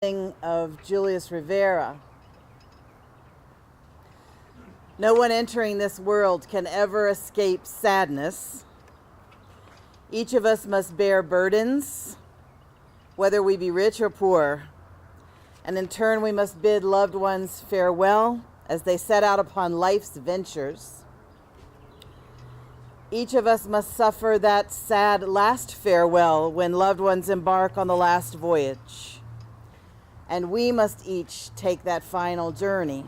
Of Julius Rivera. No one entering this world can ever escape sadness. Each of us must bear burdens, whether we be rich or poor, and in turn we must bid loved ones farewell as they set out upon life's ventures. Each of us must suffer that sad last farewell when loved ones embark on the last voyage. And we must each take that final journey.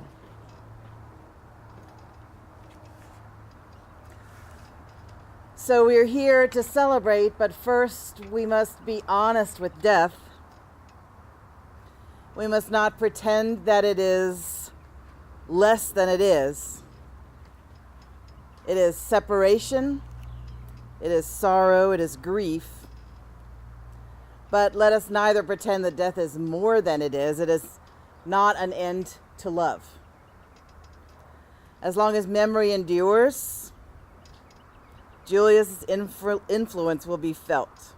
So we're here to celebrate, but first we must be honest with death. We must not pretend that it is less than it is. It is separation, it is sorrow, it is grief. But let us neither pretend that death is more than it is. It is not an end to love. As long as memory endures, Julius' influence will be felt.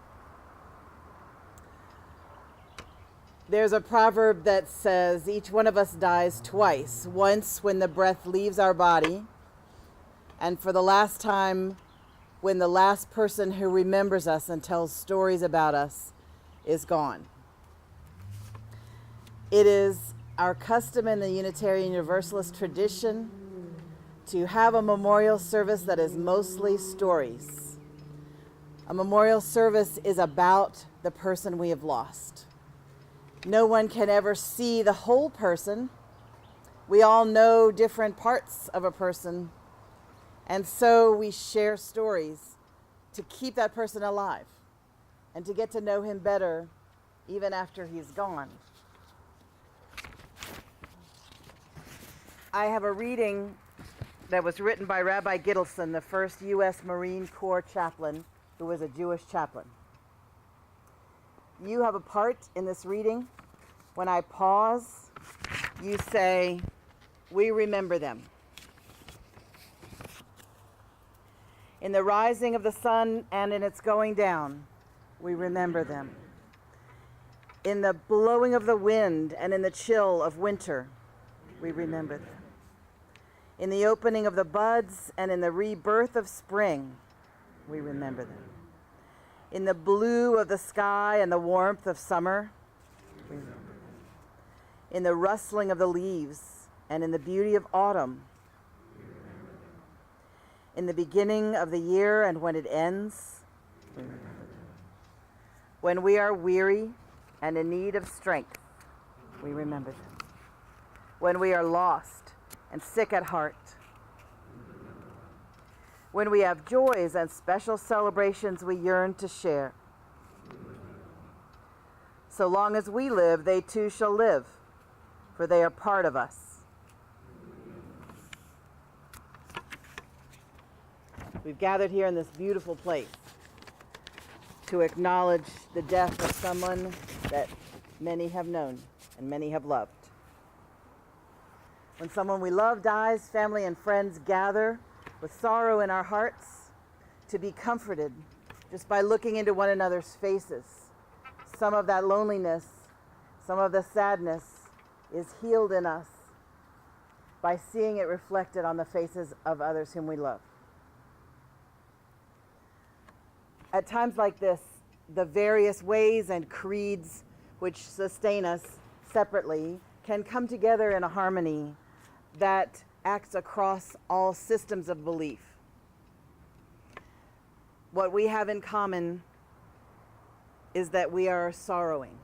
There's a proverb that says, each one of us dies twice. Once when the breath leaves our body, and for the last time when the last person who remembers us and tells stories about us is gone. It is our custom in the Unitarian Universalist tradition to have a memorial service that is mostly stories. A memorial service is about the person we have lost. No one can ever see the whole person. We all know different parts of a person, and so we share stories to keep that person alive and to get to know him better even after he's gone. I have a reading that was written by Rabbi Gittleson, the first U.S. Marine Corps chaplain who was a Jewish chaplain. You have a part in this reading. When I pause, you say, "We remember them." In the rising of the sun and in its going down, we remember them. In the blowing of the wind and in the chill of winter, we remember them. In the opening of the buds and in the rebirth of spring, we remember them. In the blue of the sky and the warmth of summer, we remember them. In the rustling of the leaves and in the beauty of autumn, we remember them. In the beginning of the year and when it ends, we remember them. When we are weary and in need of strength, we remember them. When we are lost and sick at heart, when we have joys and special celebrations we yearn to share. So long as we live, they too shall live, for they are part of us. We've gathered here in this beautiful place to acknowledge the death of someone that many have known and many have loved. When someone we love dies, family and friends gather with sorrow in our hearts to be comforted just by looking into one another's faces. Some of that loneliness, some of the sadness is healed in us by seeing it reflected on the faces of others whom we love. At times like this, the various ways and creeds which sustain us separately can come together in a harmony that acts across all systems of belief. What we have in common is that we are sorrowing.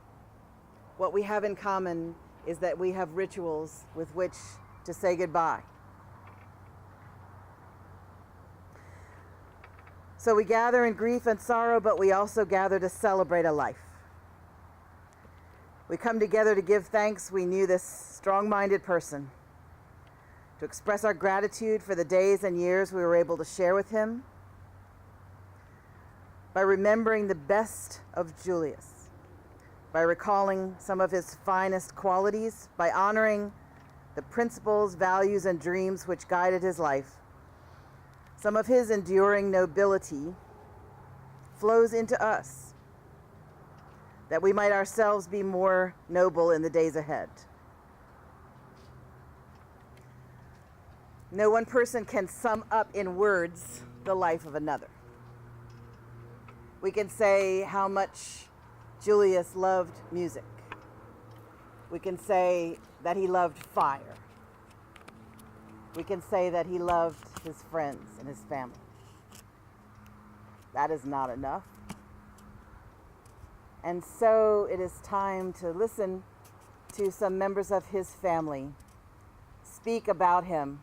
What we have in common is that we have rituals with which to say goodbye. So we gather in grief and sorrow, but we also gather to celebrate a life. We come together to give thanks we knew this strong-minded person, to express our gratitude for the days and years we were able to share with him, by remembering the best of Julius, by recalling some of his finest qualities, by honoring the principles, values, and dreams which guided his life. Some of his enduring nobility flows into us. that we might ourselves be more noble in the days ahead. No one person can sum up in words the life of another. We can say how much Julius loved music. We can say that he loved fire. We can say that he loved his friends and his family. That is not enough. And so it is time to listen to some members of his family speak about him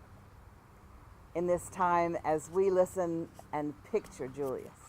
in this time as we listen and picture Julius.